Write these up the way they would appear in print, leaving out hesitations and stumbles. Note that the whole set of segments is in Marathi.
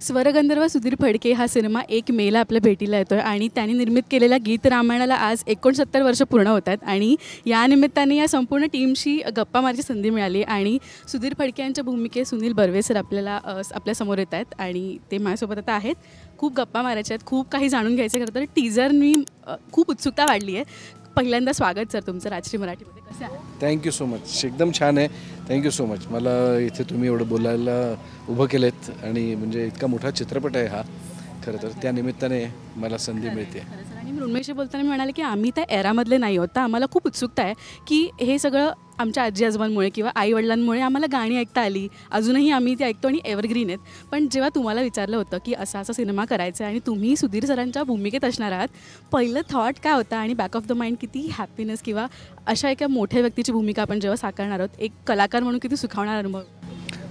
स्वरगंधर्व सुधीर फडके हा सिनेमा 1 मेला आपल्या भेटीला येतोय आणि त्यांनी निर्मित केलेल्या गीत रामायणाला आज 69 वर्ष पूर्ण होत आहेत आणि या निमित्ताने या संपूर्ण टीमशी गप्पा मारायची संधी मिळाली आणि सुधीर फडके यांच्या भूमिकेत सुनील बर्वे सर आपल्यासमोर येत आहेत आणि ते माझ्यासोबत आता आहेत. खूप गप्पा मारायच्या आहेत, खूप काही जाणून घ्यायचं. खरं तर टीजरनी खूप उत्सुकता वाढली आहे. पहिल्यांदा स्वागत सर तुमचं राजश्री मराठीमध्ये. कसं आहे? Thank you so much. एकदम छान आहे. Thank you so much. मला इथे तुम्ही एवढं बोलायला उभं केलेत आणि म्हणजे इतका मोठा चित्रपट आहे हा. खरं तर त्या निमित्ताने मला संधी मिळते. आणि मृण्मयशी बोलताना मी म्हणाले की आम्ही त्या एरामधले नाही आहोत, तर आम्हाला खूप उत्सुकता आहे की हे सगळं आमच्या आजी आजोबांमुळे किंवा आईवडिलांमुळे आम्हाला गाणी ऐकता आली. अजूनही आम्ही ती ऐकतो आणि एव्हरग्रीन आहेत. पण जेव्हा तुम्हाला विचारलं होतं की असा सिनेमा करायचा आहे आणि तुम्ही सुधीर सरांच्या भूमिकेत असणार आहात, पहिलं थॉट काय होता आणि बॅक ऑफ द माइंड किती हॅपीनेस किंवा अशा एका मोठ्या व्यक्तीची भूमिका आपण जेव्हा साकारणार आहोत, एक कलाकार म्हणून किती सुखावणारा अनुभव?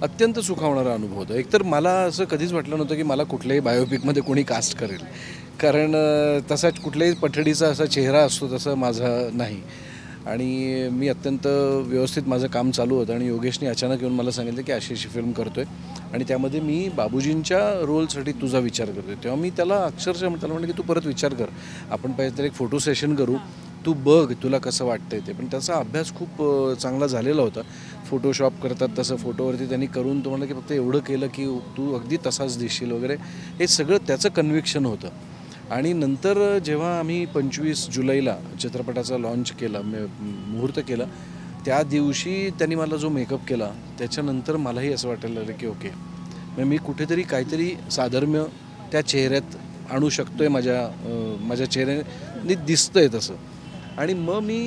अत्यंत सुखावणारा अनुभव होता. एकतर मला असं कधीच वाटलं नव्हतं की मला कुठल्याही बायोपिकमध्ये कोणी कास्ट करेल, कारण तसा कुठल्याही पठडीचा असा चेहरा असतो तसं माझा नाही. आणि मी अत्यंत व्यवस्थित माझं काम चालू होतं आणि योगेशने अचानक येऊन मला सांगितलं की अशी फिल्म करतो आहे आणि त्यामध्ये मी बाबूजींच्या रोलसाठी तुझा विचार करतो आहे. तेव्हा मी त्याला अक्षरशः त्याला म्हटलं की तू परत विचार कर, आपण पाहिजे तर एक फोटो सेशन करू, तू बघ तुला कसं वाटतंय ते. पण त्याचा अभ्यास खूप चांगला झालेला होता. फोटोशॉप करतात तसं फोटोवरती त्यांनी करून तो म्हणलं की फक्त एवढं केलं की तू अगदी तसाच दिसशील वगैरे. हे सगळं त्याचं कन्व्हिक्शन होतं. आणि नंतर जेव्हा आम्ही 25 जुलैला चित्रपटाचा लॉन्च केला, मुहूर्त केला, त्या दिवशी त्यांनी मला जो मेकअप केला त्याच्यानंतर मलाही असं वाटायला लागलं की ओके, मी कुठेतरी काहीतरी साधर्म्य त्या चेहऱ्यात आणू शकतो आहे, माझ्या चेहऱ्याने दिसतं आहे तसं. आणि मग मी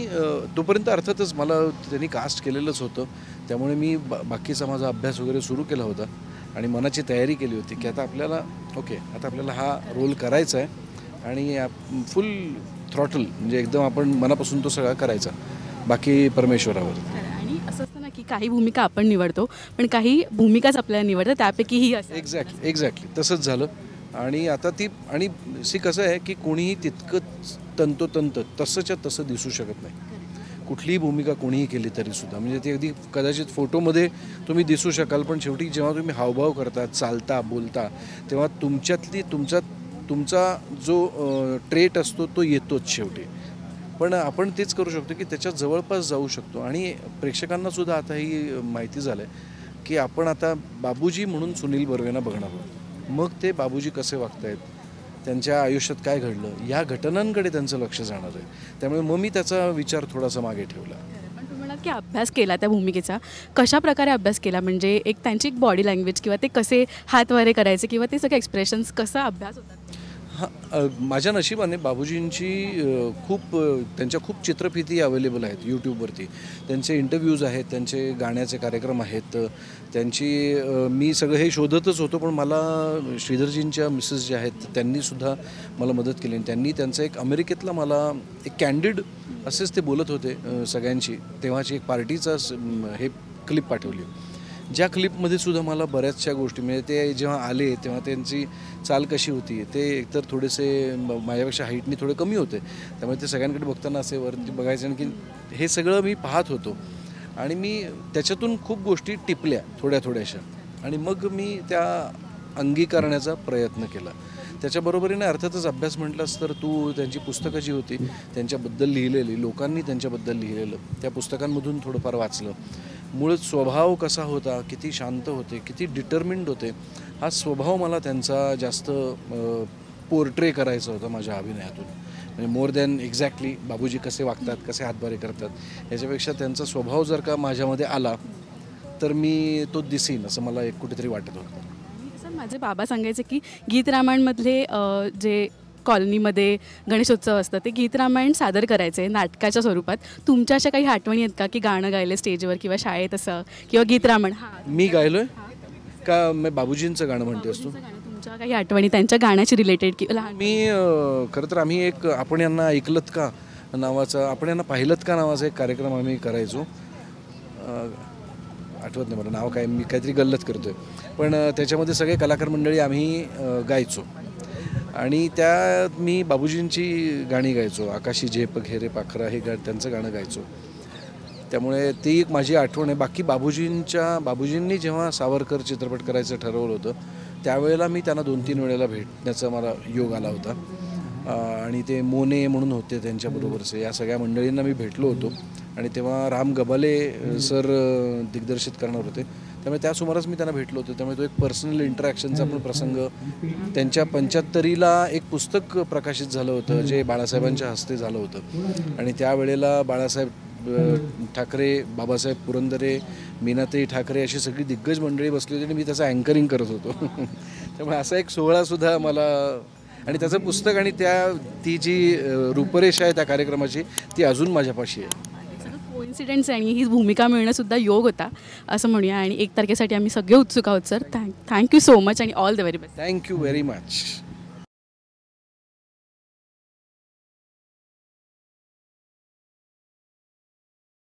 तोपर्यंत अर्थातच मला त्यांनी कास्ट केलेलंच होतं, त्यामुळे मी बाकीचा माझा अभ्यास वगैरे सुरू केला होता आणि मनाची तयारी केली होती की आता आपल्याला हा रोल करायचा आहे आणि फुल थ्रॉटल म्हणजे एकदम आपण मनापासून तो सगळा करायचा, बाकी परमेश्वरावर. आणि असं असतं ना की काही भूमिका आपण निवडतो पण काही भूमिकाच आपल्याला निवडतात, त्यापैकी ही असं. एक्झॅक्टली तसंच झालं. आणि आता ती आणि कसं आहे की कोणीही तितकं तंतोतंत तसंच्या तसं दिसू शकत नाही. कुठलीही भूमिका कोणीही केली तरीसुद्धा म्हणजे ती अगदी कदाचित फोटोमध्ये तुम्ही दिसू शकाल, पण शेवटी जेव्हा तुम्ही हावभाव करता, चालता, बोलता, तेव्हा तुमचा जो ट्रेट असतो तो येतोच शेवटी. पण आपण तेच करू शकतो की त्याच्या जवळपास जाऊ शकतो. आणि प्रेक्षकांनासुद्धा आता ही माहिती झालं आहे की आपण आता बाबूजी म्हणून सुनील बर्वेंना बघणार आहोत. मग ते बाबूजी कसे वागतायत, त्यांच्या आयुष्यात काय घडलं, या घटनांकडे त्यांचं लक्ष जाणार आहे. त्यामुळे मग मी त्याचा विचार थोडासा मागे ठेवला. पण तुम्ही म्हणाल की अभ्यास केला त्या भूमिकेचा, कशा प्रकारे अभ्यास केला? म्हणजे एक त्यांची एक बॉडी लँग्वेज किंवा ते कसे हात वगैरे करायचे किंवा ते सगळे एक्सप्रेशन्स, कसा अभ्यास होता? माझ्या नशिबाने बाबूजींची त्यांच्या खूप चित्रफिती अवेलेबल आहेत यूट्यूबवरती. त्यांचे इंटरव्ह्यूज आहेत, त्यांचे गाण्याचे कार्यक्रम आहेत, मी सगळं हे शोधतच होतो. पण मला श्रीधरजींच्या मिसेस ज्या आहेत त्यांनीसुद्धा मला मदत केली आणि त्यांनी त्यांचं एक अमेरिकेतला मला एक कॅन्डिड असेच ते बोलत होते सगळ्यांची, तेव्हाची एक पार्टीचा हे क्लिप पाठवली, ज्या क्लिपमध्ये सुद्धा मला बऱ्याचशा गोष्टी म्हणजे ते जेव्हा आले तेव्हा त्यांची चाल कशी होती, ते एकतर थोडेसे माझ्यापेक्षा हाईटनी थोडे कमी होते, त्यामुळे ते सगळ्यांकडे बघताना असे वरती बघायचे. आणखी हे सगळं मी पाहत होतो आणि मी त्याच्यातून खूप गोष्टी टिपल्या थोड्याशा आणि मग मी त्या अंगीकारण्याचा प्रयत्न केला. त्याच्याबरोबरीने अर्थातच अभ्यास म्हटलास तर त्यांची पुस्तकं जी होती त्यांच्याबद्दल लिहिलेली, लोकांनी त्यांच्याबद्दल लिहिलेलं, त्या पुस्तकांमधून थोडंफार वाचलं. मूळ स्वभाव कसा होता, किती शांत होते, किती डिटर्मिंड होते, हा स्वभाव मला त्यांचा जास्त पोर्ट्रे करायचा होता माझ्या अभिनयातून. म्हणजे मोर दॅन एक्झॅक्टली बाबूजी कसे वागतात, कसे हातभारे करतात, याच्यापेक्षा त्यांचा स्वभाव जर का माझ्यामध्ये आला तर मी तो दिसीन असं मला एक कुठेतरी वाटत होतं. माझे बाबा सांगायचे की गीत रामायणमधले जे कॉलनीमध्ये गणेशोत्सव असतं ते गीत रामायण सादर करायचे नाटकाच्या स्वरूपात. तुमच्या अशा काही आठवणी आहेत का की गाणं गायले स्टेजवर किंवा शाळेत असं किंवा गीत रामायण? मी गायलोय का? मी बाबूजींचं गाणं म्हणते असतो. तुमच्या काही आठवणी त्यांच्या गाण्याची रिलेटेड की लहान? मी खरं तर आम्ही एक आपण यांना ऐकलत का नावाचा, आपण यांना पाहिलत का नावाचा एक कार्यक्रम आम्ही करायचो. आठवत नाही मला नाव काय, मी काहीतरी गल्लत करतोय. पण त्याच्यामध्ये सगळे कलाकार मंडळी आम्ही गायचो आणि त्यात मी बाबूजींची गाणी गायचो. आकाशी झेप घेरे पाखरा हे त्यांचं गाणं गायचो. त्यामुळे ती एक माझी आठवण आहे. बाकी बाबूजींनी जेव्हा सावरकर चित्रपट करायचं ठरवलं होतं त्यावेळेला मी त्यांना 2-3 वेळेला भेटण्याचा मला योग आला होता. आणि ते मोने म्हणून होते त्यांच्याबरोबरचे, या सगळ्या मंडळींना मी भेटलो होतो. आणि तेव्हा राम गबाले सर दिग्दर्शित करणार होते, त्यामुळे त्या सुमारास मी त्यांना भेटलो होतो. त्यामुळे तो एक पर्सनल इंटरॅक्शनचा पण प्रसंग. त्यांच्या 75ला एक पुस्तक प्रकाशित झालं होतं जे बाळासाहेबांच्या हस्ते झालं होतं. आणि त्यावेळेला बाळासाहेब ठाकरे, बाबासाहेब पुरंदरे, मीनाताई ठाकरे अशी सगळी दिग्गज मंडळी बसली होती आणि मी त्याचं अँकरिंग करत होतो. त्यामुळे असा एक सोहळासुद्धा मला, आणि त्याचं पुस्तक आणि ती जी रूपरेषा आहे त्या कार्यक्रमाची ती अजून माझ्यापाशी आहे. कोइन्सिडेंट्स आणि ही भूमिका मिळणं सुद्धा योग होता असं म्हणूया. आणि 1 तारखेसाठी आम्ही सगळे उत्सुक आहोत सर. थँक्यू सो मच आणि all the very best. Thank you very much.